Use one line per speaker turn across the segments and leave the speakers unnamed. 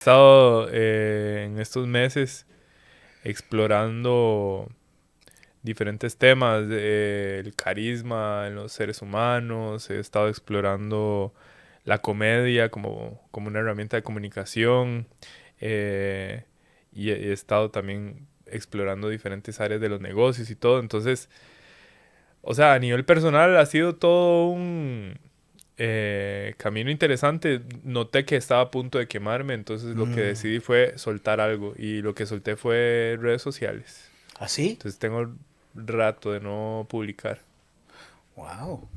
He estado en estos meses explorando diferentes temas, el carisma en los seres humanos, he estado explorando la comedia como una herramienta de comunicación eh, y he estado también explorando diferentes áreas de los negocios y todo. Entonces, o sea, a nivel personal ha sido todo un camino interesante. Noté que estaba a punto de quemarme, entonces lo que
Mm,
decidí fue soltar algo y lo que solté fue redes sociales.
¿Así?
Entonces tengo rato de no publicar.
Wow.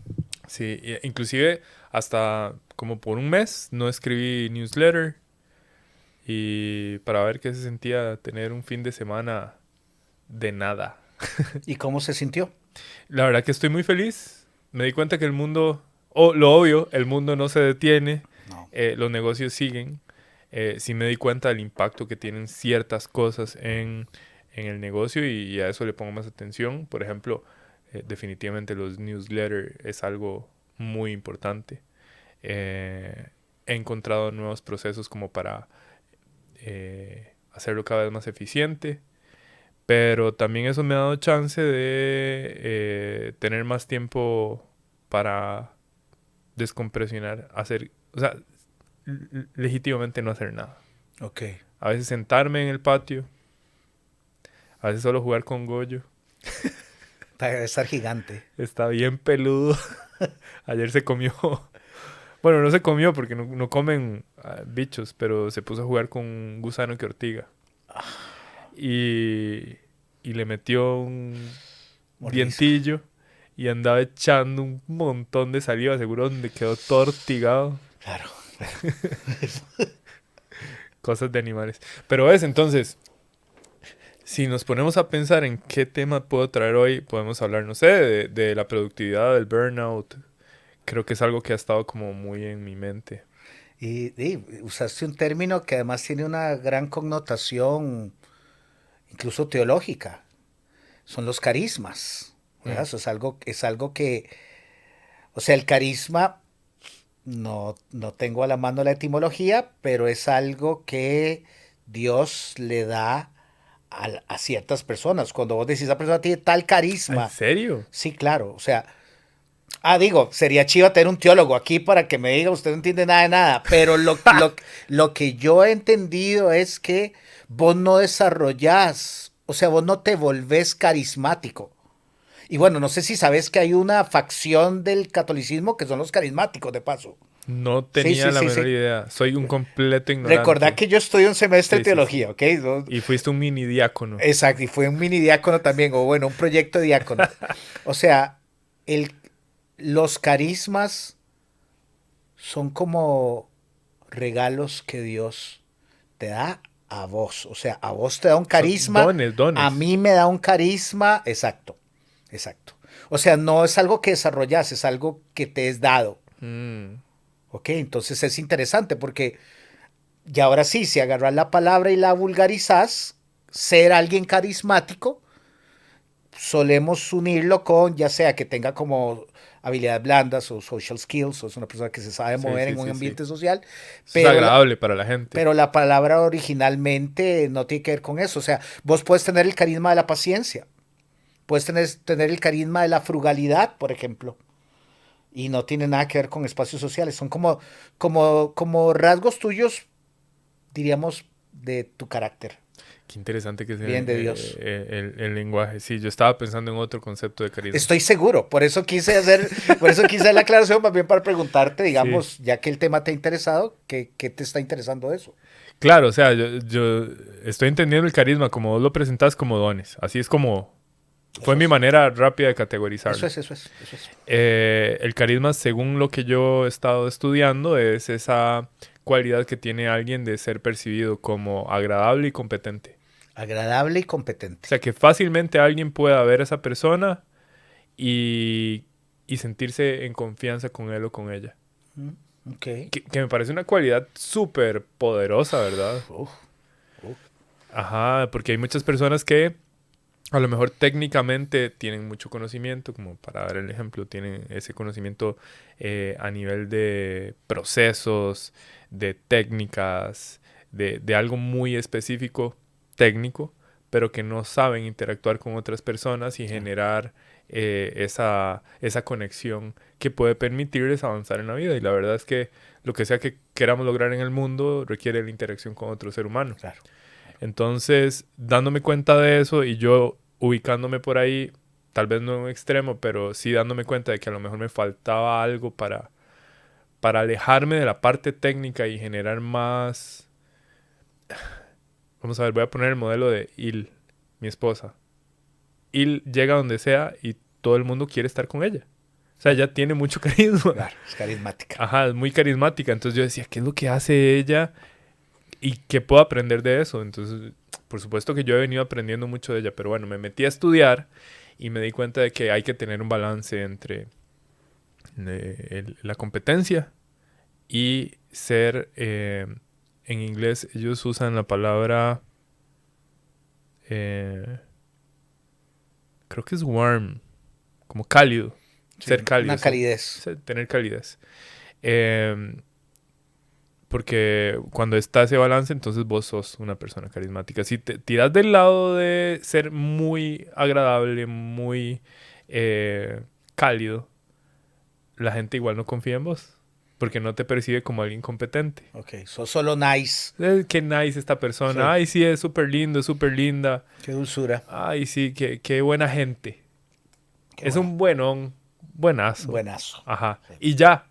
Sí, inclusive hasta como por un mes no escribí newsletter y para ver qué se sentía tener un fin de semana de nada.
¿Y cómo se sintió?
La verdad que estoy muy feliz. Me di cuenta que el mundo, o lo obvio, el mundo no se detiene,
No.
los negocios siguen. Sí me di cuenta del impacto que tienen ciertas cosas en el negocio y a eso le pongo más atención. Por ejemplo, definitivamente los newsletters es algo muy importante. Eh, He encontrado nuevos procesos como para hacerlo cada vez más eficiente, pero también eso me ha dado chance de tener más tiempo para descompresionar, hacer, o sea, legítimamente no hacer nada.
Ok.
A veces sentarme en el patio, a veces solo jugar con Goyo.
Debe estar gigante.
Está bien peludo. Ayer se comió, bueno, no se comió porque no comen bichos, pero se puso a jugar con un gusano que ortiga. Y, y le metió un
Mordisco.
dientillo y andaba echando un montón de saliva, seguro donde quedó todo ortigado.
Claro.
Cosas de animales. Pero es entonces, si nos ponemos a pensar en qué tema puedo traer hoy, podemos hablar, no sé, de la productividad, del burnout. Creo que es algo que ha estado como muy en mi mente.
Y usaste un término que además tiene una gran connotación, incluso teológica. Son los carismas. ¿Verdad?
Mm.
Eso es algo que, o sea, el carisma, no tengo a la mano la etimología, pero es algo que Dios le da a ciertas personas. Cuando vos decís, esa persona tiene tal
¿En
carisma,
serio?
sí, claro, o sea, digo, sería chido tener un teólogo aquí para que me diga, usted no entiende nada de nada, pero lo que yo he entendido es que vos no desarrollás, o sea, vos no te volvés carismático. Y bueno, no sé si sabes que hay una facción del catolicismo que son los carismáticos, de paso.
No
Sí,
tenía
sí,
la
sí,
menor
sí.
idea. Soy un completo
Recordá
ignorante.
que yo estudio un semestre de
Sí, sí, sí.
teología, ¿ok?
Y fuiste un mini diácono.
Exacto, y fue un mini diácono también, o bueno, un proyecto diácono. O sea, el, los carismas son como regalos que Dios te da a vos. O sea, a vos te da un
Son
carisma,
dones,
a
dones.
mí me da un carisma. Exacto, exacto. O sea, no es algo que desarrollas, es algo que te es dado.
Mm.
Ok, entonces es interesante porque, y ahora sí, si agarras la palabra y la vulgarizas, ser alguien carismático, solemos unirlo con, ya sea que tenga como habilidades blandas o social skills, o es una persona que se sabe
Sí,
mover
sí,
en un
sí, sí.
ambiente social,
Eso es
pero
agradable para la gente.
pero la palabra originalmente no tiene que ver con eso. O sea, vos puedes tener el carisma de la paciencia, puedes tener el carisma de la frugalidad, por ejemplo, y no tiene nada que ver con espacios sociales. Son como rasgos tuyos, diríamos, de tu carácter.
Qué interesante que sea
Bien de Dios.
el lenguaje. Sí, yo estaba pensando en otro concepto de carisma.
Estoy seguro, por eso quise hacer la aclaración más bien para preguntarte,
Sí.
digamos, ya que el tema te ha interesado, ¿qué te está interesando de eso?
Claro, o sea, yo estoy entendiendo el carisma como vos lo presentás como dones. Así es como fue
Eso
mi
es,
manera rápida de
eso
categorizarlo.
es, eso es, eso es.
El carisma, según lo que yo he estado estudiando, es esa cualidad que tiene alguien de ser percibido como agradable y competente.
Agradable y
O
competente.
sea, que fácilmente alguien pueda ver a esa persona y, y sentirse en confianza con él o con ella.
Mm, ok.
Que me parece una cualidad súper poderosa, ¿verdad?
Uf, uf.
Ajá, porque hay muchas personas que a lo mejor técnicamente tienen mucho conocimiento, como para dar el ejemplo, tienen ese conocimiento a nivel de procesos, de técnicas, de algo muy específico, técnico, pero que no saben interactuar con otras personas y generar esa conexión que puede permitirles avanzar en la vida. Y la verdad es que lo que sea que queramos lograr en el mundo requiere la interacción con otro ser humano.
Claro.
Entonces, dándome cuenta de eso y yo ubicándome por ahí, tal vez no en un extremo, pero sí dándome cuenta de que a lo mejor me faltaba algo para alejarme de la parte técnica y generar más... Vamos a ver, voy a poner el modelo de Il, mi esposa. Il llega donde sea y todo el mundo quiere estar con ella. O sea, ella tiene mucho carisma.
Claro, es carismática.
Ajá, es muy carismática. Entonces yo decía, ¿qué es lo que hace ella? ¿Y qué puedo aprender de eso? Entonces, por supuesto que yo he venido aprendiendo mucho de ella, pero bueno, me metí a estudiar y me di cuenta de que hay que tener un balance entre la competencia y ser, en inglés ellos usan la palabra, creo que es warm, como cálido,
Sí,
ser cálido,
una calidez.
tener calidez. Porque cuando está ese balance, entonces vos sos una persona carismática. Si te tiras del lado de ser muy agradable, muy cálido, la gente igual no confía en vos. Porque no te percibe como alguien competente.
Ok, sos solo nice.
Qué nice esta persona.
Sí.
Ay, sí, es súper lindo, es súper linda.
Qué dulzura.
Ay, sí, qué buena gente.
Qué
Es
bueno.
un buenón, buenazo.
Buenazo.
Ajá.
Sí.
Y ya.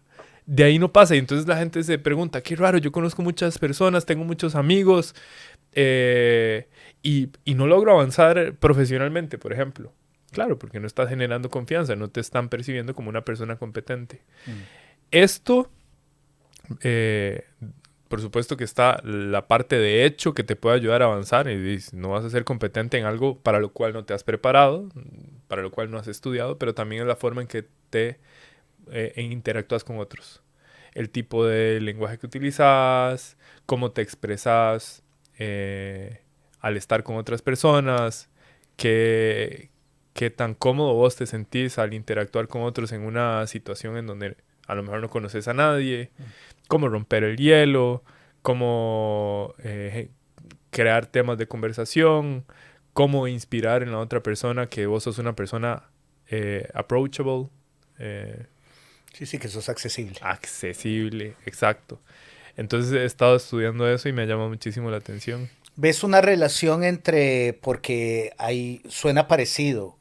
De ahí no pasa. Y entonces la gente se pregunta, qué raro, yo conozco muchas personas, tengo muchos amigos. Y no logro avanzar profesionalmente, por ejemplo. Claro, porque no estás generando confianza, no te están percibiendo como una persona competente. Esto, por supuesto que está la parte de hecho que te puede ayudar a avanzar y no vas a ser competente en algo para lo cual no te has preparado, para lo cual no has estudiado, pero también es la forma en que te interactúas con otros. El tipo de lenguaje que utilizas, cómo te expresas al estar con otras personas, qué tan cómodo vos te sentís al interactuar con otros en una situación en donde a lo mejor no conoces a nadie, cómo romper el hielo, cómo crear temas de conversación, cómo inspirar en la otra persona que vos sos una persona approachable,
Sí, que sos accesible.
accesible, exacto. Entonces he estado estudiando eso y me llama muchísimo la atención.
¿Ves una relación entre, porque ahí suena parecido,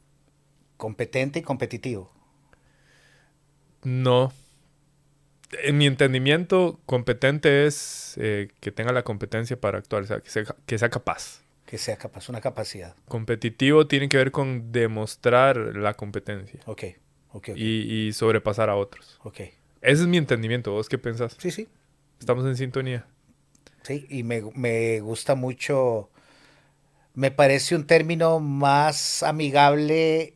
competente y competitivo?
No. En mi entendimiento, competente es que tenga la competencia para actuar, o sea, que sea capaz.
Que sea capaz, una capacidad.
Competitivo tiene que ver con demostrar la competencia
Ok, ok.
y sobrepasar a otros.
Ok.
Ese es mi entendimiento. ¿Vos qué pensás?
Sí, sí.
Estamos en sintonía.
Sí, y me gusta mucho, me parece un término más amigable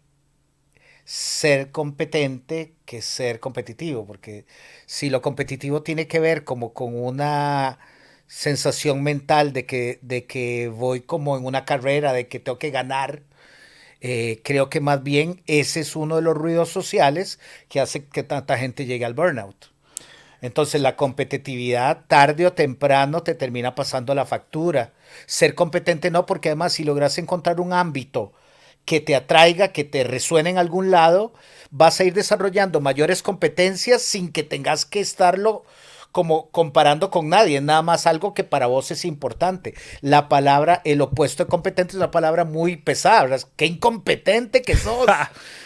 ser competente que ser competitivo, porque si lo competitivo tiene que ver como con una sensación mental de que voy como en una carrera, de que tengo que ganar, creo que más bien ese es uno de los ruidos sociales que hace que tanta gente llegue al burnout. Entonces la competitividad tarde o temprano te termina pasando la factura. Ser competente no, porque además si logras encontrar un ámbito que te atraiga, que te resuene en algún lado, vas a ir desarrollando mayores competencias sin que tengas que estarlo como comparando con nadie, es nada más algo que para vos es importante. La palabra, el opuesto de competente es una palabra muy pesada, ¿verdad? Qué incompetente que sos,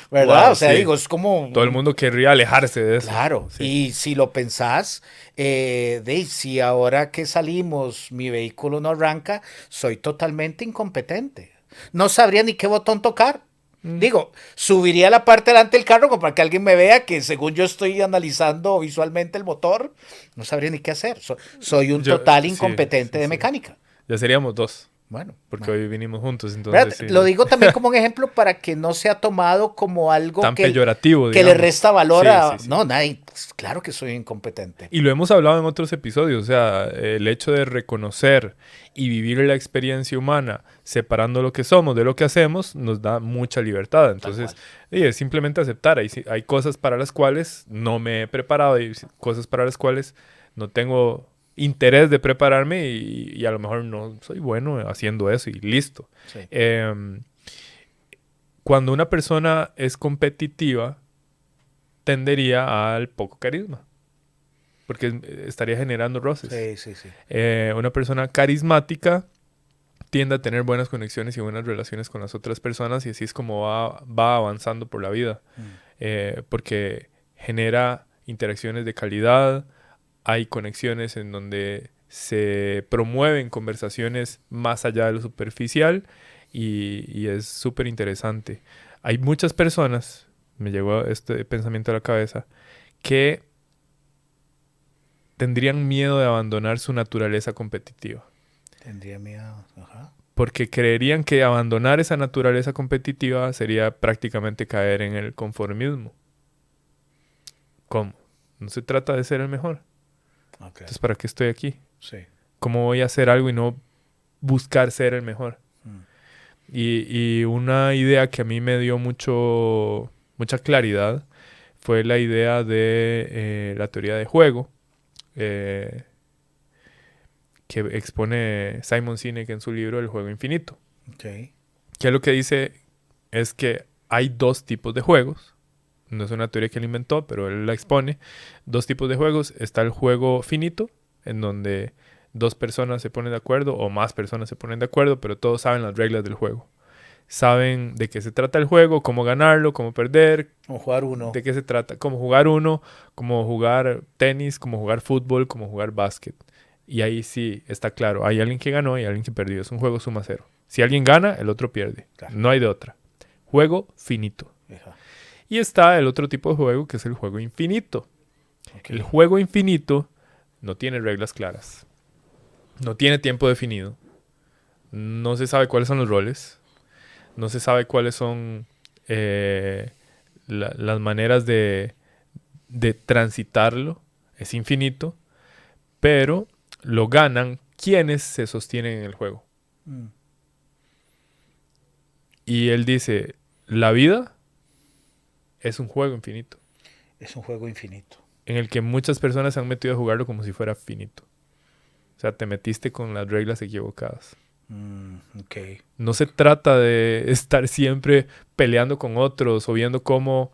¿verdad?
Wow,
O sea,
sí.
digo, es como...
Todo el mundo querría alejarse de eso.
Claro,
Sí.
y si lo pensás, si ahora que salimos mi vehículo no arranca, soy totalmente incompetente. No sabría ni qué botón tocar. Digo, subiría la parte delante del carro como para que alguien me vea que según yo estoy analizando visualmente el motor, no sabría ni qué hacer. Soy un total incompetente de
sí.
mecánica.
Ya seríamos dos,
Bueno,
porque
bueno.
hoy vinimos juntos,
¿Verdad?
entonces sí.
Lo digo también como un ejemplo para que no sea tomado como algo
Tan peyorativo,
que le
digamos.
resta valor
Sí,
a...
sí, sí.
No, nadie, claro que soy incompetente.
Y lo hemos hablado en otros episodios, o sea, el hecho de reconocer y vivir la experiencia humana separando lo que somos de lo que hacemos nos da mucha libertad. Entonces, es simplemente aceptar. Hay cosas para las cuales no me he preparado, hay cosas para las cuales no tengo interés de prepararme y a lo mejor no soy bueno haciendo eso y listo.
Sí.
Cuando una persona es competitiva, tendería al poco carisma, porque estaría generando roces.
Sí, sí, sí.
Una persona carismática tiende a tener buenas conexiones y buenas relaciones con las otras personas y así es como va avanzando por la vida. Porque genera interacciones de calidad, hay conexiones en donde se promueven conversaciones más allá de lo superficial y es súper interesante. Hay muchas personas, me llegó este pensamiento a la cabeza, que tendrían miedo de abandonar su naturaleza competitiva.
Tendría miedo. Ajá.
Porque creerían que abandonar esa naturaleza competitiva sería prácticamente caer en el conformismo. ¿Cómo? No se trata de ser el mejor.
Okay.
Entonces, ¿para qué estoy aquí?
Sí.
¿Cómo voy a hacer algo y no buscar ser el mejor? Y una idea que a mí me dio mucha claridad fue la idea de la teoría de juego que expone Simon Sinek en su libro El juego infinito.
Okay.
Que lo que dice es que hay dos tipos de juegos. No es una teoría que él inventó, pero él la expone. Dos tipos de juegos. Está el juego finito, en donde dos personas se ponen de acuerdo o más personas se ponen de acuerdo, pero todos saben las reglas del juego. Saben de qué se trata el juego, cómo ganarlo, cómo perder.
Como jugar uno.
De qué se trata, cómo jugar uno, cómo jugar tenis, cómo jugar fútbol, cómo jugar básquet. Y ahí sí está claro, hay alguien que ganó y alguien que perdió. Es un juego suma cero. Si alguien gana, el otro pierde.
Claro.
No hay de otra. Juego finito.
Ajá.
Y está el otro tipo de juego que es el juego infinito.
Okay.
El juego infinito no tiene reglas claras. No tiene tiempo definido. No se sabe cuáles son los roles. No se sabe cuáles son las maneras de transitarlo. Es infinito. Pero lo ganan quienes se sostienen en el juego. Y él dice, la vida es un juego infinito.
Es un juego infinito.
En el que muchas personas se han metido a jugarlo como si fuera finito. O sea, te metiste con las reglas equivocadas.
Okay.
No se trata de estar siempre peleando con otros o viendo cómo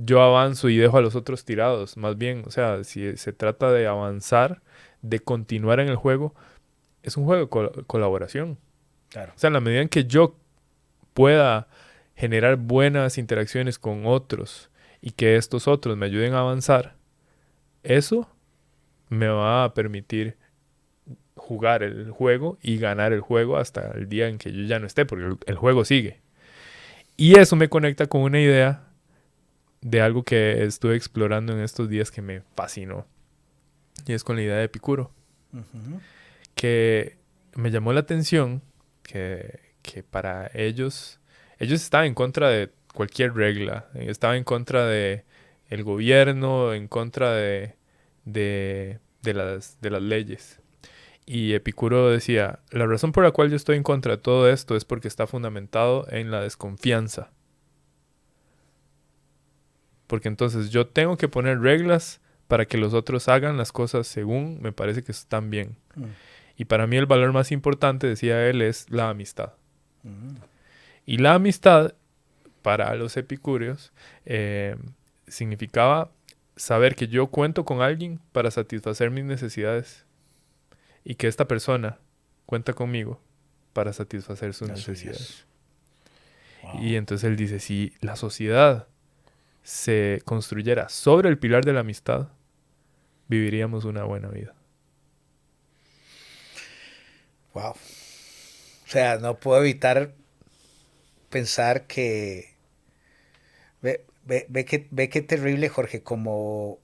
yo avanzo y dejo a los otros tirados. Más bien, o sea, si se trata de avanzar, de continuar en el juego, es un juego de colaboración.
Claro.
O sea, en la medida en que yo pueda generar buenas interacciones con otros y que estos otros me ayuden a avanzar, eso me va a permitir jugar el juego y ganar el juego hasta el día en que yo ya no esté, porque el juego sigue. Y eso me conecta con una idea de algo que estuve explorando en estos días que me fascinó. Y es con la idea de Epicuro. Que me llamó la atención que para ellos estaban en contra de cualquier regla. Estaban en contra de el gobierno, en contra de las leyes. Y Epicuro decía, la razón por la cual yo estoy en contra de todo esto es porque está fundamentado en la desconfianza. Porque entonces yo tengo que poner reglas para que los otros hagan las cosas según me parece que están bien. Y para mí el valor más importante, decía él, es la amistad. Y la amistad, para los epicúreos, significaba saber que yo cuento con alguien para satisfacer mis necesidades. Y que esta persona cuenta conmigo para satisfacer sus necesidades. Wow. Y entonces él dice, si la sociedad se construyera sobre el pilar de la amistad, viviríamos una buena vida.
Wow. O sea, no puedo evitar pensar que... Ve qué terrible, Jorge, como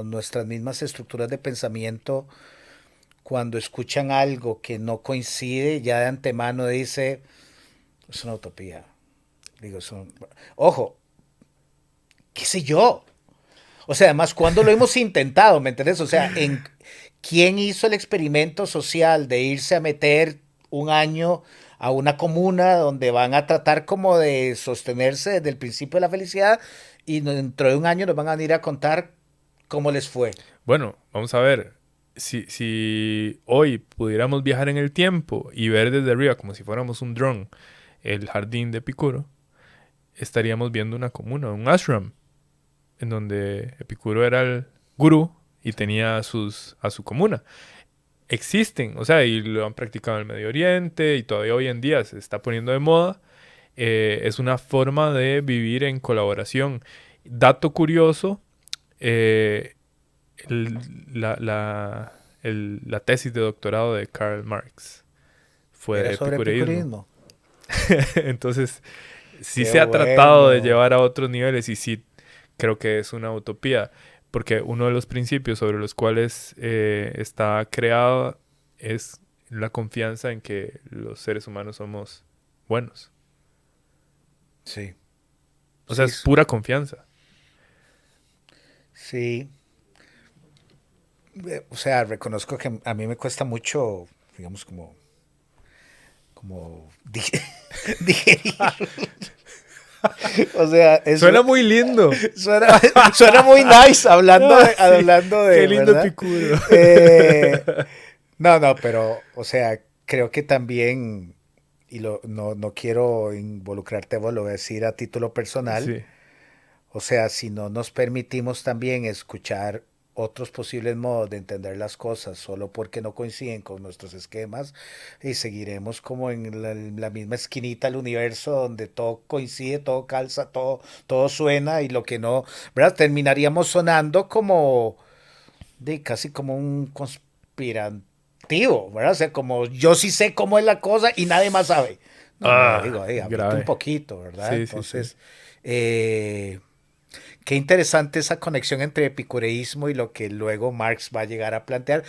nuestras mismas estructuras de pensamiento, cuando escuchan algo que no coincide, ya de antemano dice, es una utopía. Digo, ojo, qué sé yo. O sea, además, ¿cuándo lo hemos intentado? ¿Me entiendes? O sea, ¿quién hizo el experimento social de irse a meter un año a una comuna donde van a tratar como de sostenerse desde el principio de la felicidad y dentro de un año nos van a venir a contar cómo les fue?
Bueno, vamos a ver. si hoy pudiéramos viajar en el tiempo y ver desde arriba, como si fuéramos un dron, el jardín de Epicuro, estaríamos viendo una comuna, un ashram, en donde Epicuro era el gurú y tenía a su comuna. Existen, o sea, y lo han practicado en el Medio Oriente y todavía hoy en día se está poniendo de moda. Es una forma de vivir en colaboración. Dato curioso, eh, el- la, la, la tesis de doctorado de Karl Marx fue
Era
de
sobre
epicureísmo.
epicurismo.
Entonces, sí
Qué
se ha tratado de
bueno.
llevar a otros niveles y sí creo que es una utopía, porque uno de los principios sobre los cuales está creado es la confianza en que los seres humanos somos buenos.
Sí,
O sea,
sí,
es pura confianza.
sí. O sea, reconozco que a mí me cuesta mucho, digamos, como digerir. O sea,
Suena muy lindo.
suena, suena muy nice
Ah, sí,
hablando
qué
de,
lindo
¿verdad?
Epicuro.
Eh, no, pero, o sea, creo que también, no quiero involucrarte, vos lo voy a decir a título personal,
Sí,
o sea, si no nos permitimos también escuchar otros posibles modos de entender las cosas solo porque no coinciden con nuestros esquemas y seguiremos como en la misma esquinita del universo donde todo coincide, todo calza, todo suena y lo que no, ¿verdad? Terminaríamos sonando como casi como un conspirativo, ¿verdad? O sea, como yo sí sé cómo es la cosa y nadie más sabe. No, hombre,
ah,
digo, háblate un
grave.
poquito, ¿verdad?
Sí, sí, sí.
Entonces, eh, qué interesante esa conexión entre epicureísmo y lo que luego Marx va a llegar a plantear.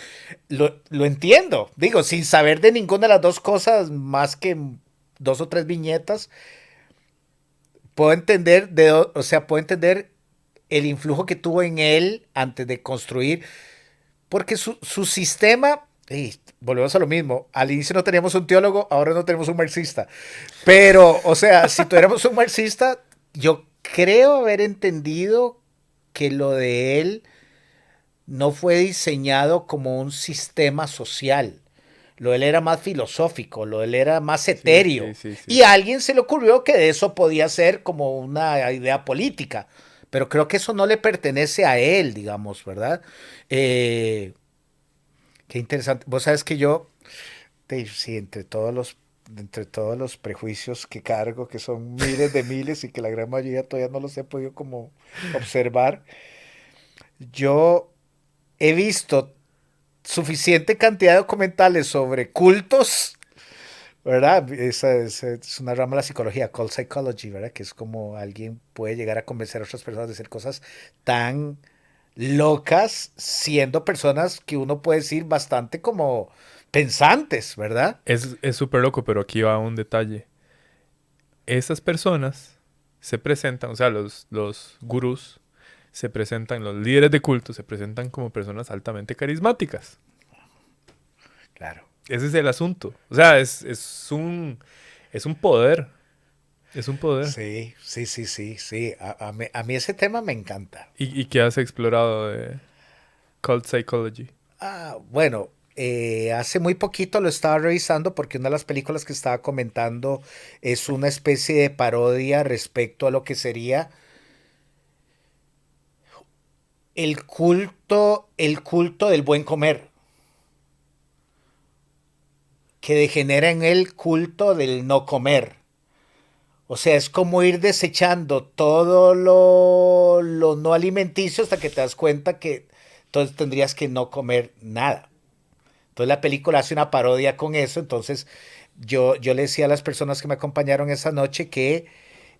Lo entiendo, digo, sin saber de ninguna de las dos cosas más que dos o tres viñetas, puedo entender o sea, puedo entender el influjo que tuvo en él antes de construir, porque su sistema, y volvemos a lo mismo, al inicio no teníamos un teólogo, ahora no tenemos un marxista, pero, o sea, si tuviéramos un marxista, yo creo haber entendido que lo de él no fue diseñado como un sistema social. Lo de él era más filosófico, lo de él era más
Sí, sí,
etéreo.
sí, sí,
Y a
sí.
alguien se le ocurrió que eso podía ser como una idea política. Pero creo que eso no le pertenece a él, digamos, ¿verdad? Eh, qué interesante. Vos sabes que yo, sí, entre todos los prejuicios que cargo, que son miles de miles y que la gran mayoría todavía no los he podido como observar, yo he visto suficiente cantidad de documentales sobre cultos, ¿verdad? Es una rama de la psicología, cult psychology, ¿verdad? Que es como alguien puede llegar a convencer a otras personas de hacer cosas tan locas, siendo personas que uno puede decir bastante como pensantes, ¿verdad?
Es súper loco, pero aquí va un detalle. Esas personas se presentan, o sea, los gurús se presentan, los líderes de culto se presentan como personas altamente carismáticas.
Claro.
Ese es el asunto. O sea, es un poder. Es un poder.
Sí, sí, sí, sí, sí. A mí ese tema me encanta.
Y qué has explorado de cult psychology?
Bueno, hace muy poquito lo estaba revisando porque una de las películas que estaba comentando es una especie de parodia respecto a lo que sería el culto del buen comer, que degenera en el culto del no comer. O sea, es como ir desechando todo lo no alimenticio hasta que te das cuenta que entonces tendrías que no comer nada. Entonces la película hace una parodia con eso. Entonces yo le decía a las personas que me acompañaron esa noche que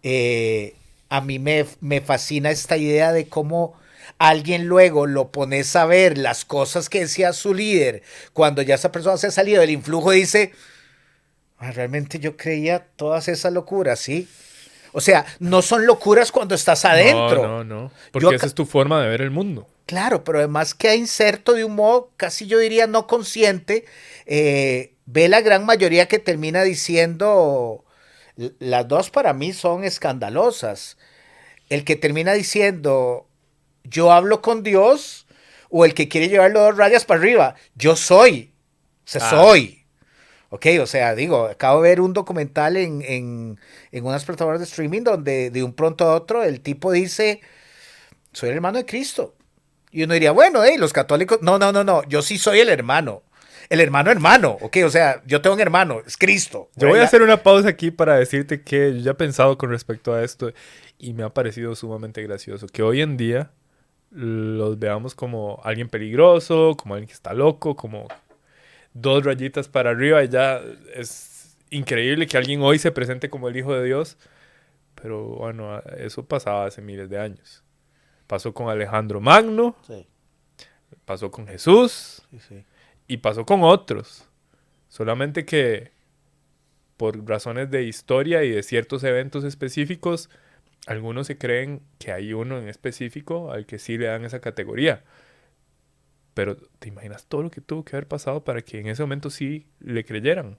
eh, a mí me fascina esta idea de cómo alguien luego lo pones a ver las cosas que decía su líder cuando ya esa persona se ha salido del influjo y dice, realmente yo creía todas esas locuras, ¿sí? O sea, no son locuras cuando estás
No,
adentro.
no, no.
Yo
Porque esa es tu forma de ver el mundo.
claro, pero además que ha inserto de un modo casi yo diría no consciente, ve la gran mayoría que termina diciendo, las dos para mí son escandalosas. El que termina diciendo, yo hablo con Dios, O el que quiere llevarlo 2 rayas para arriba. Yo soy. O sea, soy. Ok, o sea, digo, acabo de ver un documental en unas plataformas de streaming donde de un pronto a otro el tipo dice, soy el hermano de Cristo. Y uno diría, bueno, los católicos, no, no, no, no, yo sí soy el hermano. El hermano, hermano, ok, o sea, yo tengo un hermano, es Cristo.
Yo voy a hacer una pausa aquí para decirte que yo ya he pensado con respecto a esto y me ha parecido sumamente gracioso que hoy en día los veamos como alguien peligroso, como alguien que está loco, como 2 rayitas para arriba y ya es increíble que alguien hoy se presente como el Hijo de Dios, pero bueno, eso pasaba hace miles de años. Pasó con Alejandro Magno,
Sí,
pasó con Jesús
sí, sí.
y pasó con otros. Solamente que por razones de historia y de ciertos eventos específicos, algunos se creen que hay uno en específico al que sí le dan esa categoría. Pero ¿te imaginas todo lo que tuvo que haber pasado para que en ese momento sí le creyeran?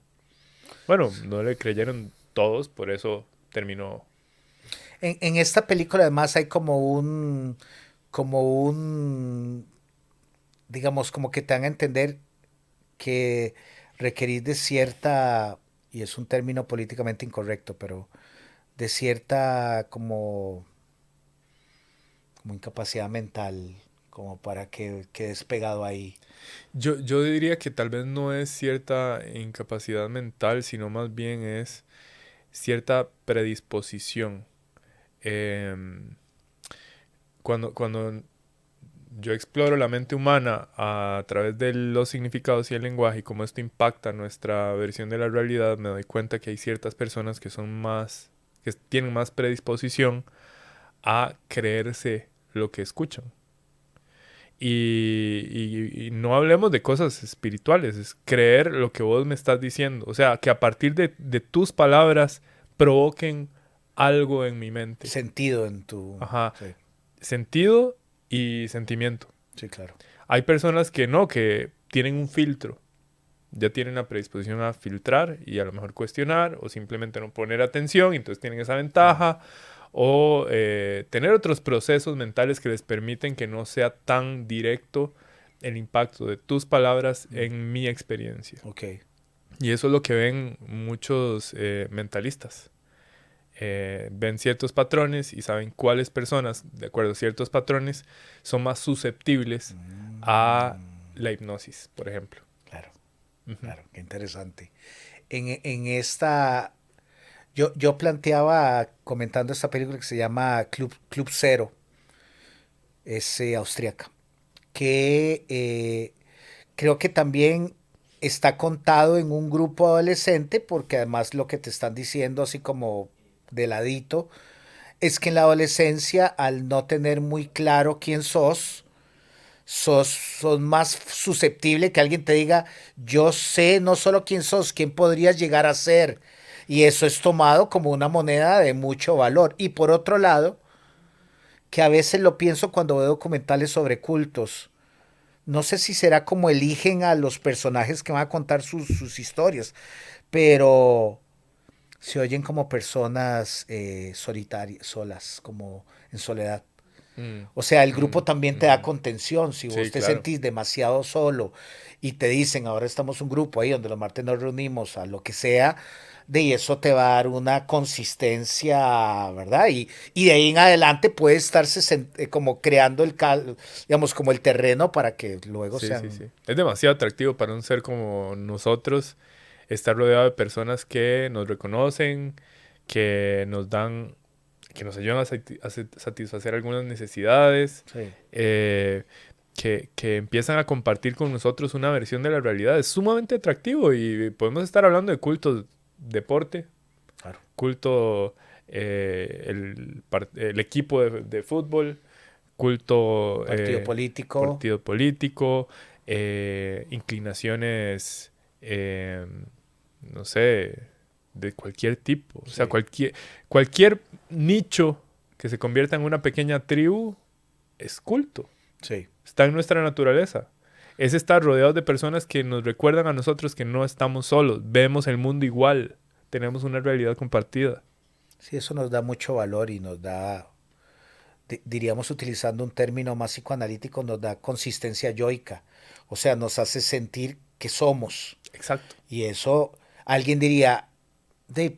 Bueno, no le creyeron todos, por eso terminó.
En esta película además hay como un, digamos, como que te dan a entender que requerís de cierta, y es un término políticamente incorrecto, pero de cierta como incapacidad mental, como para que quedes pegado ahí.
Yo diría que tal vez no es cierta incapacidad mental, sino más bien es cierta predisposición. Em, cuando yo exploro la mente humana a través de los significados y el lenguaje y cómo esto impacta nuestra versión de la realidad, me doy cuenta que hay ciertas personas que son más, que tienen más predisposición a creerse lo que escuchan. Y no hablemos de cosas espirituales, es creer lo que vos me estás diciendo. O sea, que a partir de tus palabras provoquen algo en mi mente.
Sentido en tu...
Ajá.
Sí,
Sentido y sentimiento.
sí, claro.
Hay personas que no, que tienen un filtro. Ya tienen la predisposición a filtrar y a lo mejor cuestionar o simplemente no poner atención, y entonces tienen esa ventaja. O tener otros procesos mentales que les permiten que no sea tan directo el impacto de tus palabras en mi experiencia.
Ok.
Y eso es lo que ven muchos mentalistas. Ven ciertos patrones y saben cuáles personas, de acuerdo a ciertos patrones, son más susceptibles a la hipnosis, por ejemplo.
Claro,
Ujú.
claro, qué interesante. En esta, yo planteaba comentando esta película que se llama Club Cero, es austríaca, que creo que también está contado en un grupo adolescente, porque además lo que te están diciendo así como de ladito, es que en la adolescencia, al no tener muy claro quién sos más susceptible que alguien te diga, yo sé no solo quién sos, quién podrías llegar a ser. Y eso es tomado como una moneda de mucho valor. Y por otro lado, que a veces lo pienso cuando veo documentales sobre cultos. No sé si será como eligen a los personajes que van a contar sus historias, pero se oyen como personas solitarias, solas, como en soledad.
Mm,
O sea, el grupo
mm,
también te da
ujú.
contención. Si vos
Sí,
te
claro.
sentís demasiado solo y te dicen, ahora estamos un grupo ahí donde los martes nos reunimos a lo que sea, de eso te va a dar una consistencia, ¿verdad? Y de ahí en adelante puede estarse como creando digamos, como el terreno para que luego
Sí, sí,
sean...
sí. Es demasiado atractivo para un ser como nosotros estar rodeado de personas que nos reconocen, que nos dan, que nos ayudan a satisfacer algunas necesidades,
Sí,
eh, que empiezan a compartir con nosotros una versión de la realidad. Es sumamente atractivo y podemos estar hablando de cultos, deporte,
claro.
culto, el equipo de fútbol, culto,
Partido político,
partido político, inclinaciones, no sé, de cualquier tipo. O sea,
sí,
cualquier nicho que se convierta en una pequeña tribu es culto.
sí.
Está en nuestra naturaleza. Es estar rodeados de personas que nos recuerdan a nosotros que no estamos solos. Vemos el mundo igual. Tenemos una realidad compartida.
Sí, eso nos da mucho valor y nos da diríamos utilizando un término más psicoanalítico, nos da consistencia yoica. O sea, nos hace sentir que somos.
Exacto.
Y eso, alguien diría,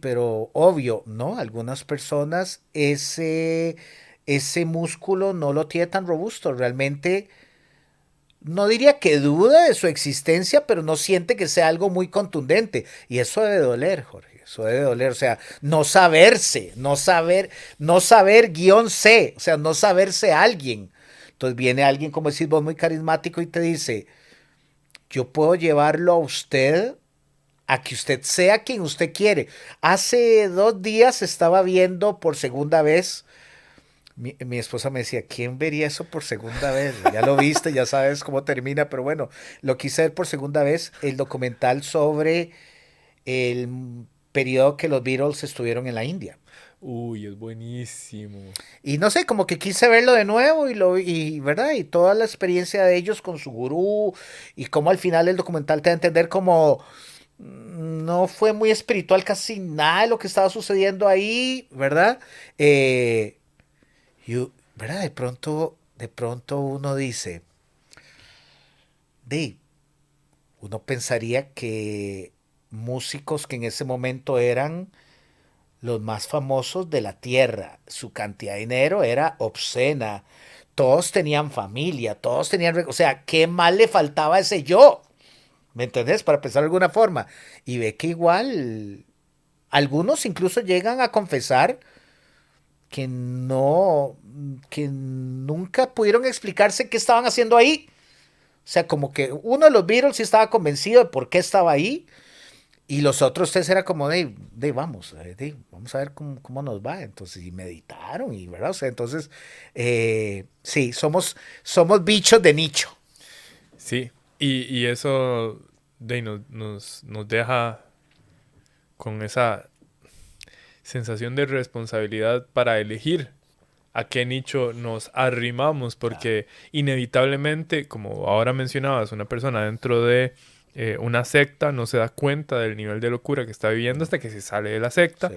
pero obvio, ¿no? Algunas personas ese músculo no lo tiene tan robusto. Realmente, no diría que duda de su existencia, pero no siente que sea algo muy contundente. Y eso debe doler, Jorge. Eso debe doler. O sea, no saberse, no saber guión C. O sea, no saberse alguien. Entonces viene alguien, como decís vos, muy carismático y te dice, yo puedo llevarlo a usted a que usted sea quien usted quiere. Hace 2 días estaba viendo por segunda vez. Mi esposa me decía, ¿quién vería eso por segunda vez? Ya lo viste, ya sabes cómo termina, pero bueno, lo quise ver por segunda vez, el documental sobre el periodo que los Beatles estuvieron en la India.
Uy, es buenísimo.
Y no sé, como que quise verlo de nuevo ¿verdad? Y toda la experiencia de ellos con su gurú y cómo al final el documental te da a entender como no fue muy espiritual casi nada de lo que estaba sucediendo ahí, ¿verdad? Eh, ¿Verdad? De pronto uno dice, de, uno pensaría que músicos que en ese momento eran los más famosos de la tierra, su cantidad de dinero era obscena, todos tenían familia, todos tenían, o sea, ¿qué más le faltaba a ese yo? ¿Me entendés? Para pensar de alguna forma. Y ve que igual algunos incluso llegan a confesar que no, que nunca pudieron explicarse qué estaban haciendo ahí. O sea, como que uno de los Beatles sí estaba convencido de por qué estaba ahí y los otros tres era como vamos a ver cómo nos va. Entonces, y meditaron y, ¿verdad? O sea, entonces, sí, somos bichos de nicho.
Sí, y eso nos deja con esa sensación de responsabilidad para elegir a qué nicho nos arrimamos,
Claro.
porque inevitablemente, como ahora mencionabas, una persona dentro de una secta no se da cuenta del nivel de locura que está viviendo hasta que se sale de la secta.
Sí,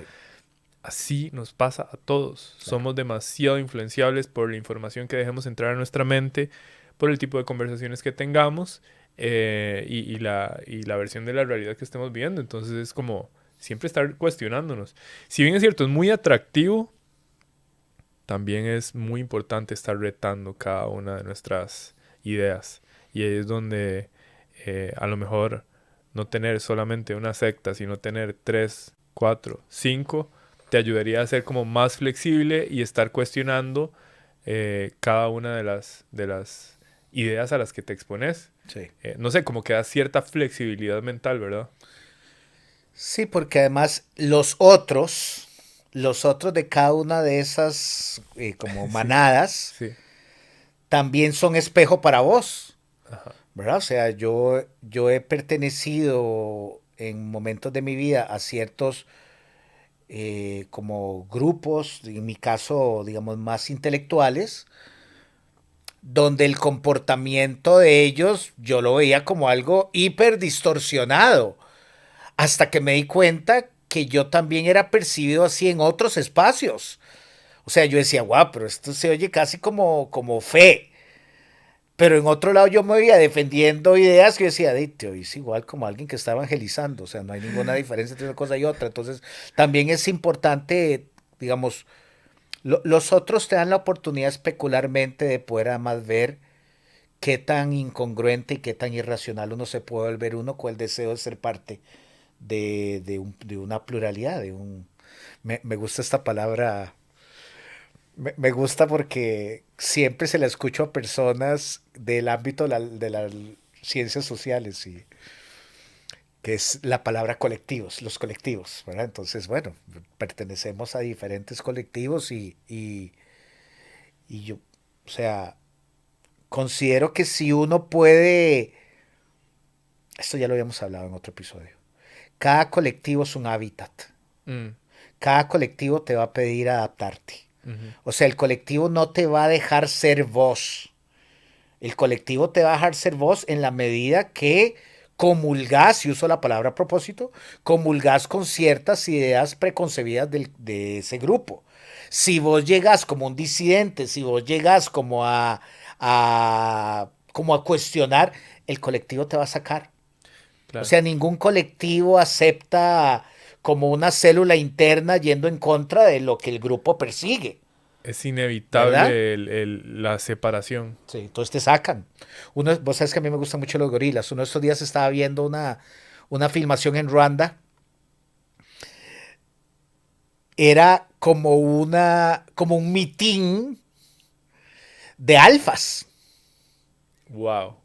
Así nos pasa a todos.
claro.
Somos demasiado influenciables por la información que dejemos entrar a nuestra mente, por el tipo de conversaciones que tengamos y la versión de la realidad que estemos viendo. Entonces es como siempre estar cuestionándonos. Si bien es cierto, es muy atractivo, también es muy importante estar retando cada una de nuestras ideas. Y ahí es donde a lo mejor no tener solamente una secta, sino tener tres, cuatro, cinco, te ayudaría a ser como más flexible y estar cuestionando cada una de las ideas a las que te expones.
Sí.
No sé, como que da cierta flexibilidad mental, ¿verdad?
Sí, porque además los otros de cada una de esas como
Sí,
manadas,
sí.
también son espejo para vos,
Ajá.
¿verdad? O sea, yo he pertenecido en momentos de mi vida a ciertos como grupos, en mi caso, digamos, más intelectuales, donde el comportamiento de ellos yo lo veía como algo hiper distorsionado. Hasta que me di cuenta que yo también era percibido así en otros espacios. O sea, yo decía, guau, pero esto se oye casi como fe. Pero en otro lado yo me veía defendiendo ideas que yo decía, te oís igual como alguien que está evangelizando. O sea, no hay ninguna diferencia entre una cosa y otra. Entonces, también es importante, digamos, los otros te dan la oportunidad especularmente de poder además ver qué tan incongruente y qué tan irracional uno se puede volver uno con el deseo de ser parte de una pluralidad, me gusta esta palabra, me gusta porque siempre se la escucho a personas del ámbito de las ciencias sociales y que es la palabra colectivos, los colectivos, ¿verdad? Entonces, bueno, pertenecemos a diferentes colectivos y yo, o sea, considero que si uno puede, esto ya lo habíamos hablado en otro episodio, cada colectivo es un hábitat.
Mm,
Cada colectivo te va a pedir adaptarte.
ujú.
O sea, el colectivo no te va a dejar ser vos. El colectivo te va a dejar ser vos en la medida que comulgás, y uso la palabra a propósito, comulgás con ciertas ideas preconcebidas de ese grupo. Si vos llegas como un disidente, si vos llegas como a cuestionar, el colectivo te va a sacar. O
Claro.
sea, ningún colectivo acepta como una célula interna yendo en contra de lo que el grupo persigue,
Es
¿verdad?
inevitable la separación.
Sí, entonces te sacan. Vos sabes que a mí me gustan mucho los gorilas. Uno de estos días estaba viendo una filmación en Ruanda. Era como un mitin de alfas.
Wow.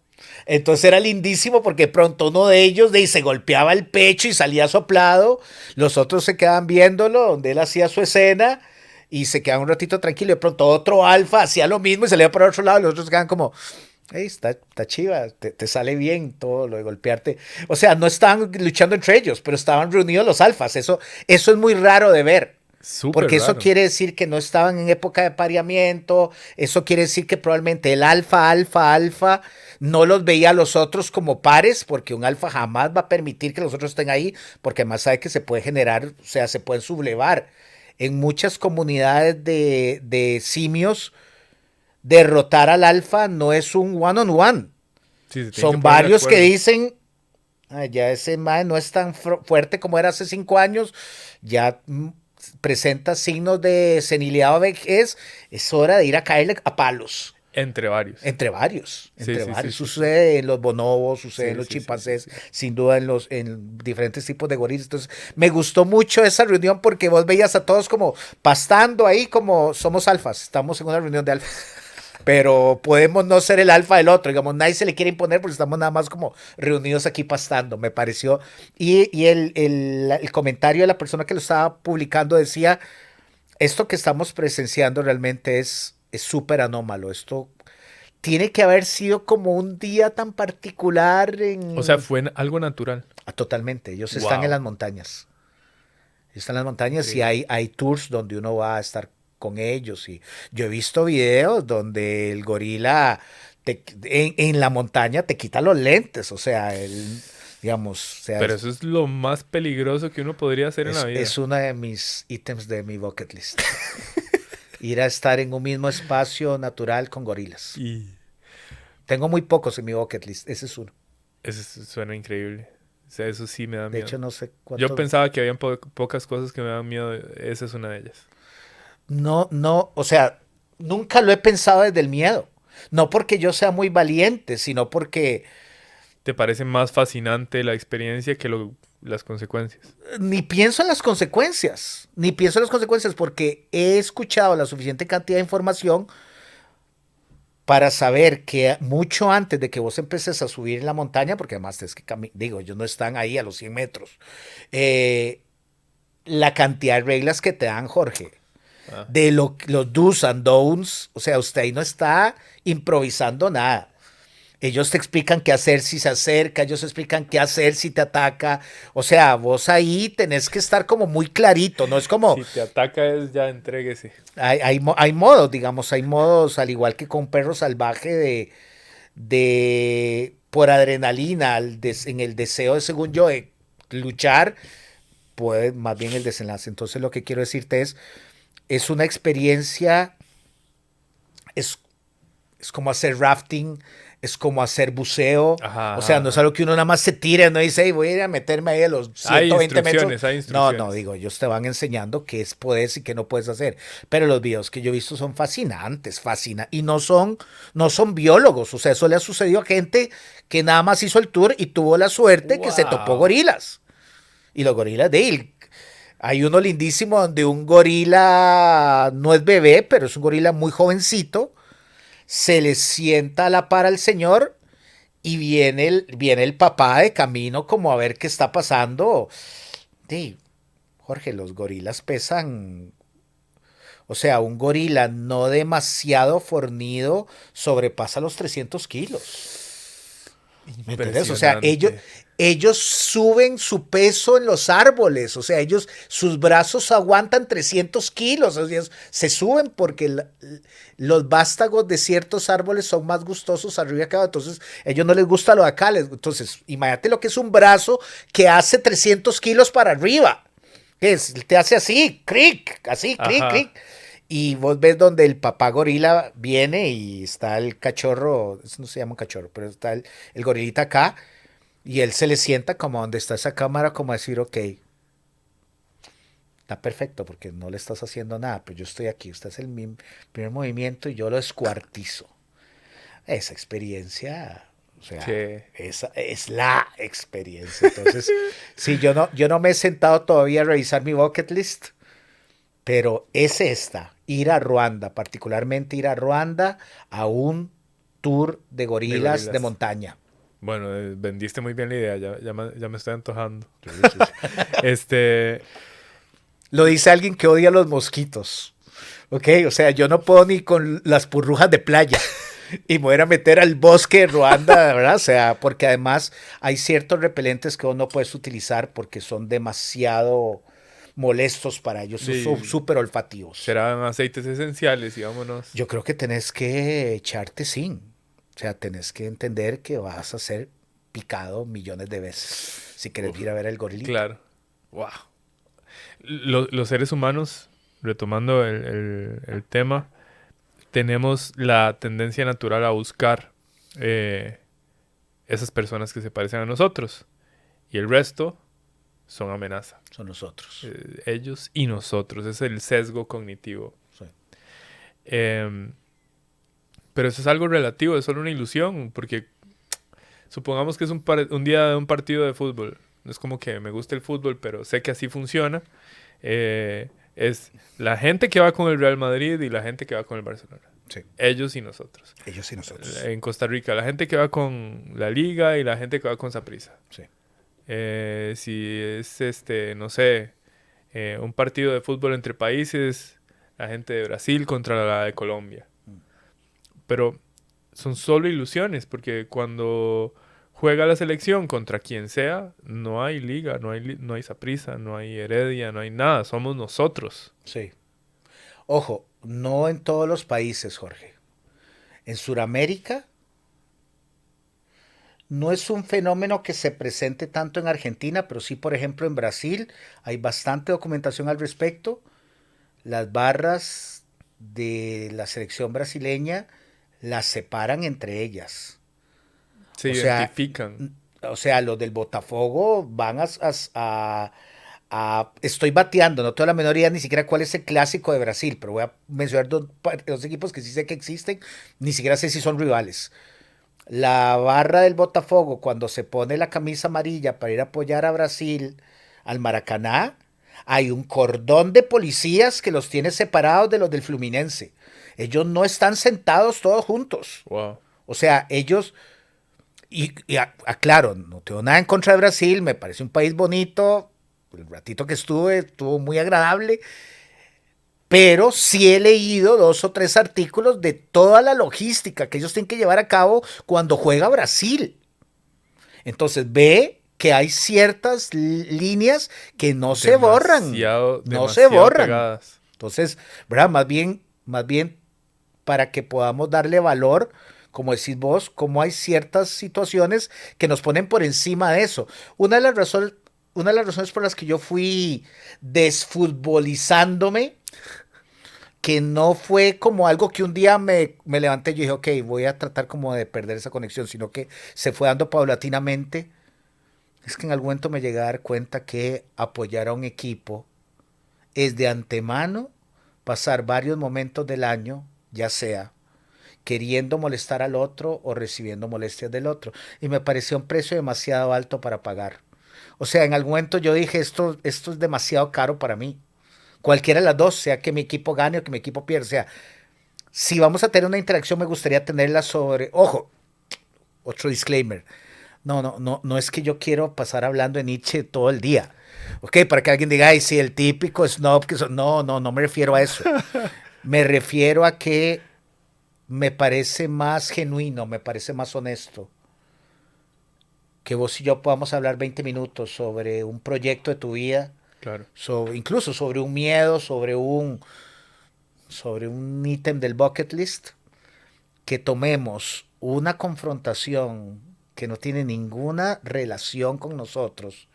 Entonces era lindísimo porque pronto uno de ellos se golpeaba el pecho y salía soplado, los otros se quedaban viéndolo, donde él hacía su escena y se quedaban un ratito tranquilo. De pronto otro alfa hacía lo mismo y salía para otro lado y los otros quedaban como, hey, está chiva, te sale bien todo lo de golpearte. O sea, no estaban luchando entre ellos, pero estaban reunidos los alfas. Eso es muy raro de ver.
Súper
Porque eso
raro.
quiere decir que no estaban en época de pareamiento, eso quiere decir que probablemente el alfa no los veía a los otros como pares, porque un alfa jamás va a permitir que los otros estén ahí, porque además sabe que se puede generar, o sea, se pueden sublevar. En muchas comunidades de simios, derrotar al alfa no es un one-on-one.
Sí, se tienen que
Son
poner de
varios que
acuerdo.
dicen, "Ah, ya ese mae no es tan fuerte como era hace 5 años, ya presenta signos de senilidad o vejez, es hora de ir a caerle a palos.
Entre varios.
Entre varios,
Sí,
entre
sí, sí,
varios.
sí, sí.
Sucede en los bonobos, sucede en
Sí,
los
sí, sí, sí,
chimpancés,
sí.
sin duda en diferentes tipos de gorilas. Entonces, me gustó mucho esa reunión porque vos veías a todos como pastando ahí, como somos alfas, estamos en una reunión de alfas. Pero podemos no ser el alfa del otro, digamos, nadie se le quiere imponer porque estamos nada más como reunidos aquí pastando, me pareció. Y el comentario de la persona que lo estaba publicando decía, esto que estamos presenciando realmente es súper anómalo, esto tiene que haber sido como un día tan particular
O sea,
en...
fue algo natural.
Totalmente, ellos están en
Wow.
las montañas. Están en las montañas y
Increíble.
hay tours donde uno va a estar con ellos. Y yo he visto videos donde el gorila en la montaña te quita los lentes. O sea, digamos, o sea,
Pero eso es lo más peligroso que uno podría hacer en la
es
vida.
uno de mis ítems de mi bucket list. Ir a estar en un mismo espacio natural con gorilas.
Y
Tengo muy pocos en mi bucket list, ese es uno.
suena increíble. O sea, eso sí me da
De hecho,
miedo.
no sé
Yo
cuántos.
pensaba que habían pocas cosas que me daban miedo. Esa es una de ellas.
No, no, o sea, nunca lo he pensado desde el miedo. No porque yo sea muy valiente, sino porque
¿Te parece más fascinante la experiencia que las consecuencias?
ni pienso en las consecuencias, ni pienso en las consecuencias porque he escuchado la suficiente cantidad de información para saber que mucho antes de que vos empeces a subir en la montaña, porque además es que, digo, ellos no están ahí a los 100 metros, eh, la cantidad de reglas que te dan, Jorge,
Ah,
de los do's and don'ts, o sea, usted ahí no está improvisando nada. Ellos te explican qué hacer si se acerca, ellos te explican qué hacer si te ataca. O sea, vos ahí tenés que estar como muy clarito, no es como,
si te ataca es ya entréguese.
hay modos, digamos, hay modos, al igual que con un perro salvaje por adrenalina, en el deseo, según yo, de luchar, puede más bien el desenlace. Entonces lo que quiero decirte es una experiencia, es es como hacer rafting, es como hacer buceo.
Ajá,
O
ajá,
sea, no es
ajá.
algo que uno nada más se tire, no dice, hey, voy a ir a meterme ahí a los
Hay
120 metros.
instrucciones, hay
No, no,
instrucciones.
digo, ellos te van enseñando qué puedes y qué no puedes hacer. Pero los videos que yo he visto son fascinantes, fascinantes. Y no son biólogos. O sea, eso le ha sucedido a gente que nada más hizo el tour y tuvo la suerte que se topó
Wow.
gorilas. Y los gorilas de él. Hay uno lindísimo donde un gorila no es bebé, pero es un gorila muy jovencito, se le sienta a la par al señor y viene el papá de camino como a ver qué está pasando. Sí, Jorge, los gorilas pesan, o sea, un gorila no demasiado fornido sobrepasa los 300 kilos. ¿Me entendés? O sea, ellos suben su peso en los árboles, o sea, sus brazos aguantan 300 kilos, o sea, se suben porque los vástagos de ciertos árboles son más gustosos arriba que abajo, entonces a ellos no les gusta lo de acá, entonces imagínate lo que es un brazo que hace 300 kilos para arriba, que es, te hace así, cric, así, cric, cric. Y vos ves donde el papá gorila viene y está el cachorro, eso no se llama un cachorro, pero está el gorilita acá y él se le sienta como donde está esa cámara, como decir, ok, está perfecto porque no le estás haciendo nada, pero yo estoy aquí, usted es el primer movimiento y yo lo descuartizo. Esa experiencia, o sea, esa es la experiencia. Entonces, sí, yo no me he sentado todavía a revisar mi bucket list, pero es esta, ir a Ruanda, particularmente ir a Ruanda a un tour de gorilas de montaña.
Bueno, vendiste muy bien la idea, ya me estoy antojando.
Lo dice alguien que odia los mosquitos. Ok, o sea, yo no puedo ni con las purrujas de playa. Y me voy a meter al bosque de Ruanda, ¿verdad? O sea, porque además hay ciertos repelentes que vos no puedes utilizar porque son demasiado molestos para ellos, son súper olfativos.
Serán aceites esenciales y vámonos.
Yo creo que tenés que echarte zinc. O sea, tenés que entender que vas a ser picado millones de veces si quieres ir a ver el gorilito.
Claro. Wow. Los seres humanos, retomando el tema, tenemos la tendencia natural a buscar esas personas que se parecen a nosotros. Y el resto son amenaza.
Son nosotros.
Ellos y nosotros. Es el sesgo cognitivo. Sí. Pero eso es algo relativo, es solo una ilusión. Porque supongamos que es un día de un partido de fútbol. No es como que me gusta el fútbol, pero sé que así funciona. Es la gente que va con el Real Madrid y la gente que va con el Barcelona. Sí. Ellos y nosotros.
Ellos y nosotros.
En Costa Rica, la gente que va con la Liga y la gente que va con Saprissa. Sí. Si es, no sé, un partido de fútbol entre países, la gente de Brasil contra la de Colombia. Pero son solo ilusiones, porque cuando juega la selección contra quien sea, no hay liga, no hay Saprissa, no hay Heredia, no hay nada, somos nosotros.
Sí. Ojo, no en todos los países, Jorge. En Sudamérica no es un fenómeno que se presente tanto en Argentina, pero sí, por ejemplo, en Brasil hay bastante documentación al respecto. Las barras de la selección brasileña las separan entre ellas.
Se identifican.
O sea, los del Botafogo van estoy bateando, no tengo la menor idea ni siquiera cuál es el clásico de Brasil, pero voy a mencionar dos equipos que sí sé que existen, ni siquiera sé si son rivales. La barra del Botafogo, cuando se pone la camisa amarilla para ir a apoyar a Brasil al Maracaná, hay un cordón de policías que los tiene separados de los del Fluminense. Ellos no están sentados todos juntos.
Wow.
O sea, ellos... Y aclaro, no tengo nada en contra de Brasil, me parece un país bonito, el ratito que estuvo muy agradable, pero sí he leído 2 o 3 artículos de toda la logística que ellos tienen que llevar a cabo cuando juega Brasil. Entonces ve que hay ciertas líneas que no se borran. No se borran. Pegadas. Entonces, ¿verdad? Más bien, para que podamos darle valor, como decís vos, como hay ciertas situaciones que nos ponen por encima de eso. Una de las razones por las que yo fui desfutbolizándome, que no fue como algo que un día me levanté y yo dije, ok, voy a tratar como de perder esa conexión, sino que se fue dando paulatinamente, es que en algún momento me llegué a dar cuenta que apoyar a un equipo es de antemano pasar varios momentos del año, ya sea queriendo molestar al otro o recibiendo molestias del otro. Y me pareció un precio demasiado alto para pagar. O sea, en algún momento yo dije, esto es demasiado caro para mí. Cualquiera de las dos, sea que mi equipo gane o que mi equipo pierda. O sea, si vamos a tener una interacción, me gustaría tenerla sobre... Ojo, otro disclaimer. No es que yo quiero pasar hablando de Nietzsche todo el día. Ok, para que alguien diga, ay, sí, el típico snob. No me refiero a eso. Me refiero a que me parece más genuino, me parece más honesto que vos y yo podamos hablar 20 minutos sobre un proyecto de tu vida,
Claro.
incluso sobre un miedo, sobre un ítem del bucket list, que tomemos una confrontación que no tiene ninguna relación con nosotros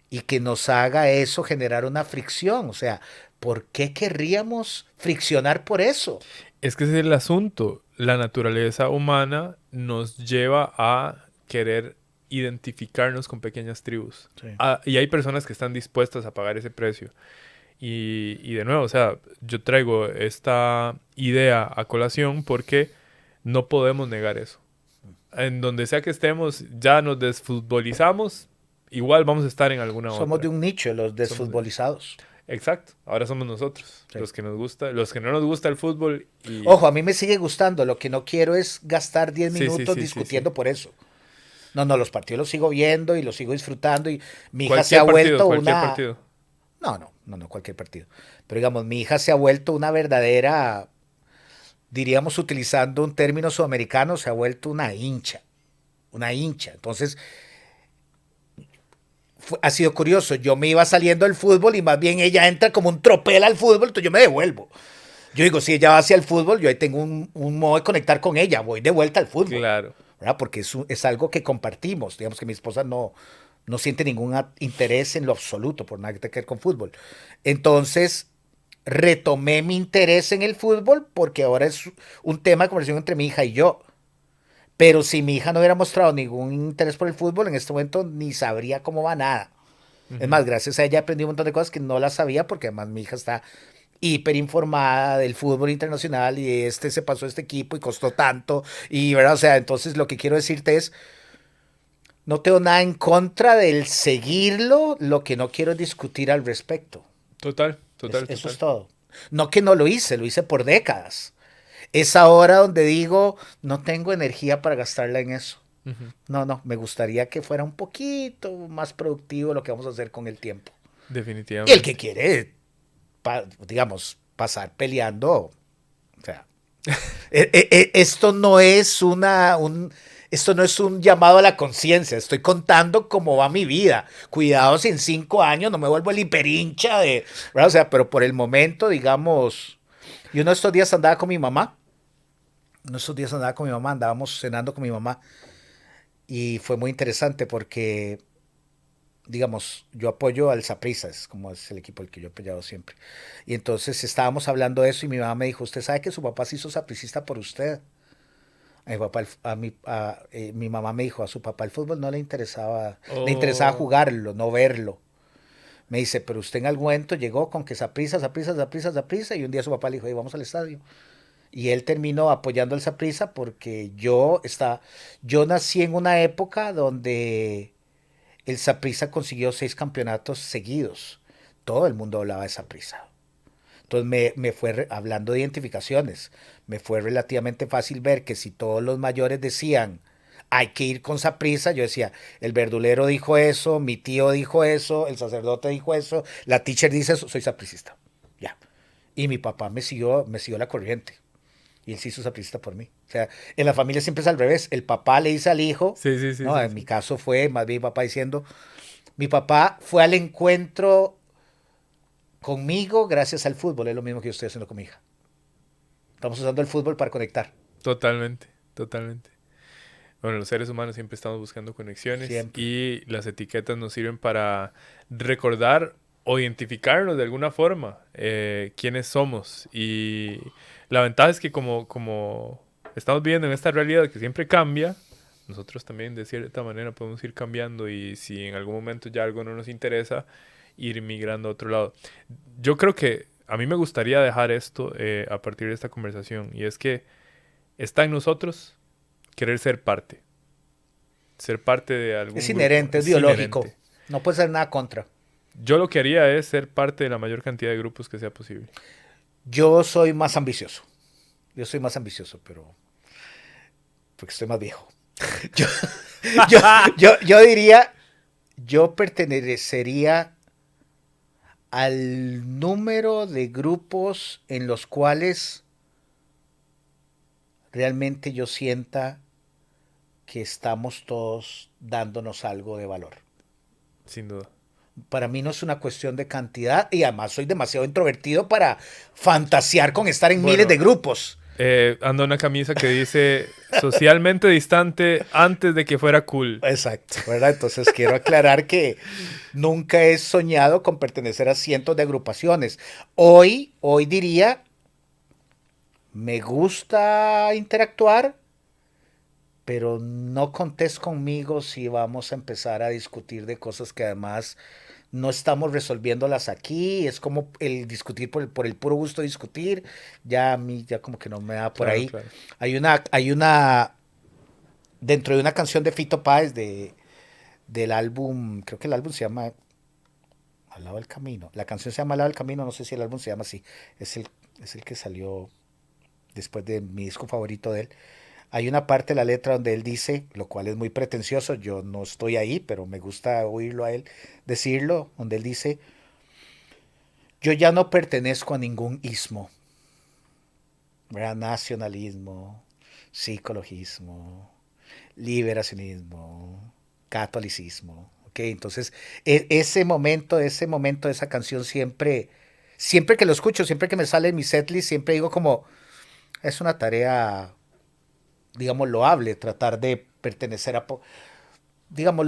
y que nos haga eso generar una fricción. O sea, ¿por qué querríamos friccionar por eso?
Es que ese es el asunto. La naturaleza humana nos lleva a querer identificarnos con pequeñas tribus.
Sí.
Y hay personas que están dispuestas a pagar ese precio. Y de nuevo, o sea, yo traigo esta idea a colación porque no podemos negar eso. En donde sea que estemos, ya nos desfutbolizamos, igual vamos a estar en alguna
Somos de
otra.
un nicho, los
Somos de-
desfutbolizados.
Exacto, ahora somos nosotros,
Sí.
los que nos gusta, los que no nos gusta el fútbol y...
Ojo, a mí me sigue gustando. Lo que no quiero es gastar 10
Sí, sí,
minutos
sí, sí, sí.
discutiendo por eso. No, no, los partidos los sigo viendo y los sigo disfrutando. Y mi hija se ha
Cualquier partido,
vuelto
cualquier
una.
partido.
No, no, no, no, cualquier partido. Pero digamos, mi hija se ha vuelto una verdadera, diríamos utilizando un término sudamericano, se ha vuelto una hincha. Una hincha. Entonces, ha sido curioso. Yo me iba saliendo del fútbol y más bien ella entra como un tropel al fútbol, entonces yo me devuelvo. Yo digo, si ella va hacia el fútbol, yo ahí tengo un modo de conectar con ella, voy de vuelta al fútbol,
Claro.
¿verdad? Porque es algo que compartimos. Digamos que mi esposa no siente ningún interés en lo absoluto por nada que tenga que ver con fútbol. Entonces, retomé mi interés en el fútbol porque ahora es un tema de conversación entre mi hija y yo. Pero si mi hija no hubiera mostrado ningún interés por el fútbol, en este momento ni sabría cómo va nada. Es
Ujú.
más, gracias a ella aprendí un montón de cosas que no las sabía porque además mi hija está hiper informada del fútbol internacional y este se pasó a este equipo y costó tanto y verdad, o sea, entonces lo que quiero decirte es, no tengo nada en contra del seguirlo, lo que no quiero es discutir al respecto.
Total, total,
Eso es
total.
todo. No que no lo hice por décadas. Es ahora donde digo, no tengo energía para gastarla en eso.
Ujú.
No, no, me gustaría que fuera un poquito más productivo lo que vamos a hacer con el tiempo. Y el que
Definitivamente.
quiere, digamos, pasar peleando, o sea, esto no es esto no es un llamado a la conciencia. Estoy contando cómo va mi vida. Cuidado si en 5 años no me vuelvo el hiperhincha de, ¿verdad? O sea, pero por el momento, digamos, y uno de estos días andaba con mi mamá. Uno de estos días andaba con mi mamá, andábamos cenando con mi mamá y fue muy interesante porque digamos, yo apoyo al Saprissa, es como es el equipo al que yo he apoyado siempre. Y entonces estábamos hablando de eso y mi mamá me dijo, ¿usted sabe que su papá se hizo sapricista por usted? A mi papá, mi mamá me dijo, a su papá el fútbol no le interesaba
Oh,
jugarlo, no verlo. Me dice, pero usted en algún momento llegó con que Saprissa, Saprissa, Saprissa, Saprissa, y un día su papá le dijo, hey, vamos al estadio. Y él terminó apoyando al Saprissa porque yo nací en una época donde el Saprissa consiguió 6 campeonatos seguidos. Todo el mundo hablaba de Saprissa. Entonces me fue, hablando de identificaciones, me fue relativamente fácil ver que si todos los mayores decían, hay que ir con Saprissa, yo decía, el verdulero dijo eso, mi tío dijo eso, el sacerdote dijo eso, la teacher dice eso, soy sapricista. Ya. Y mi papá me siguió la corriente. Y él se hizo sapricista por mí. O sea, en la familia siempre es al revés. El papá le dice al hijo,
sí, sí, sí,
no,
sí,
en mi
sí.
caso fue más bien mi papá diciendo, mi papá fue al encuentro conmigo gracias al fútbol, es lo mismo que yo estoy haciendo con mi hija. Estamos usando el fútbol para conectar,
Totalmente, totalmente. Bueno, los seres humanos siempre estamos buscando conexiones
siempre.
y las etiquetas nos sirven para recordar o identificarnos de alguna forma quiénes somos. Y la ventaja es que como estamos viviendo en esta realidad que siempre cambia, nosotros también de cierta manera podemos ir cambiando y si en algún momento ya algo no nos interesa, ir migrando a otro lado. Yo creo que a mí me gustaría dejar esto a partir de esta conversación y es que está en nosotros querer ser parte de
Es
algún grupo,
inherente, es
es
biológico.
inherente.
No puede ser nada contra.
Yo lo que haría es ser parte de la mayor cantidad de grupos que sea posible.
Yo soy más ambicioso. Yo soy más ambicioso, pero porque estoy más viejo. Yo, yo, yo diría, yo pertenecería al número de grupos en los cuales realmente yo sienta que estamos todos dándonos algo de valor.
Sin duda.
Para mí no es una cuestión de cantidad y además soy demasiado introvertido para fantasear con estar en miles
Bueno,
de grupos.
ando una camisa que dice socialmente distante antes de que fuera cool.
Exacto, ¿verdad? Entonces quiero aclarar que nunca he soñado con pertenecer a cientos de agrupaciones. Hoy diría, me gusta interactuar, pero no contés conmigo si vamos a empezar a discutir de cosas que además no estamos resolviéndolas aquí. Es como el discutir por el puro gusto de discutir. Ya a mí ya como que no me da por
Claro,
ahí.
claro.
Dentro de una canción de Fito Páez del álbum, creo que el álbum se llama Al lado del camino. La canción se llama Al lado del camino, no sé si el álbum se llama así. Es el, es el que salió después de mi disco favorito de él. Hay una parte de la letra donde él dice, lo cual es muy pretencioso, yo no estoy ahí, pero me gusta oírlo a él decirlo, donde él dice, yo ya no pertenezco a ningún ismo, ¿verdad? Nacionalismo, psicologismo, liberacionismo, catolicismo. ¿Ok? Entonces, ese momento de esa canción siempre que lo escucho, siempre que me sale en mi setlist, siempre digo como, es una tarea, digamos, loable, tratar de pertenecer a, digamos,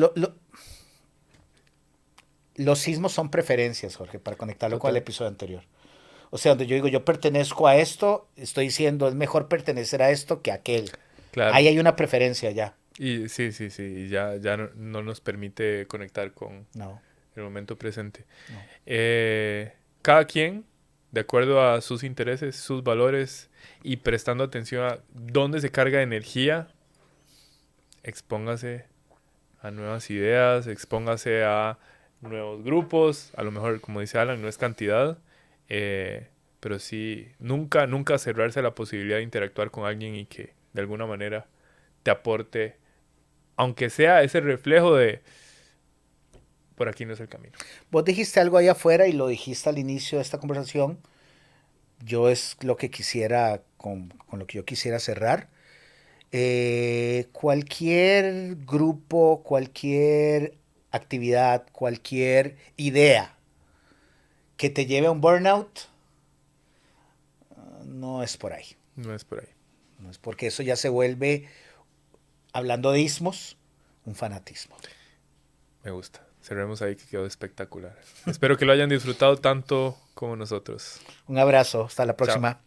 los sismos son preferencias, Jorge, para conectarlo con el
Total.
episodio anterior. O sea, donde yo digo, yo pertenezco a esto, estoy diciendo, es mejor pertenecer a esto que a aquel.
Claro.
Ahí hay una preferencia ya.
Y sí, sí, sí. Y ya no nos permite conectar con
No,
el momento presente.
no.
Cada quien, de acuerdo a sus intereses, sus valores y prestando atención a dónde se carga energía, expóngase a nuevas ideas, expóngase a nuevos grupos. A lo mejor, como dice Alan, no es cantidad, pero sí, nunca cerrarse a la posibilidad de interactuar con alguien y que de alguna manera te aporte, aunque sea ese reflejo de por aquí no es el camino.
Vos dijiste algo ahí afuera y lo dijiste al inicio de esta conversación. Yo es lo que quisiera, con lo que yo quisiera cerrar. Cualquier grupo, cualquier actividad, cualquier idea que te lleve a un burnout, no es por ahí.
No es por ahí.
No es porque eso ya se vuelve, hablando de ismos, un fanatismo.
Me gusta. Cerremos ahí que quedó espectacular. Espero que lo hayan disfrutado tanto como nosotros.
Un abrazo, hasta la
Chao.
próxima.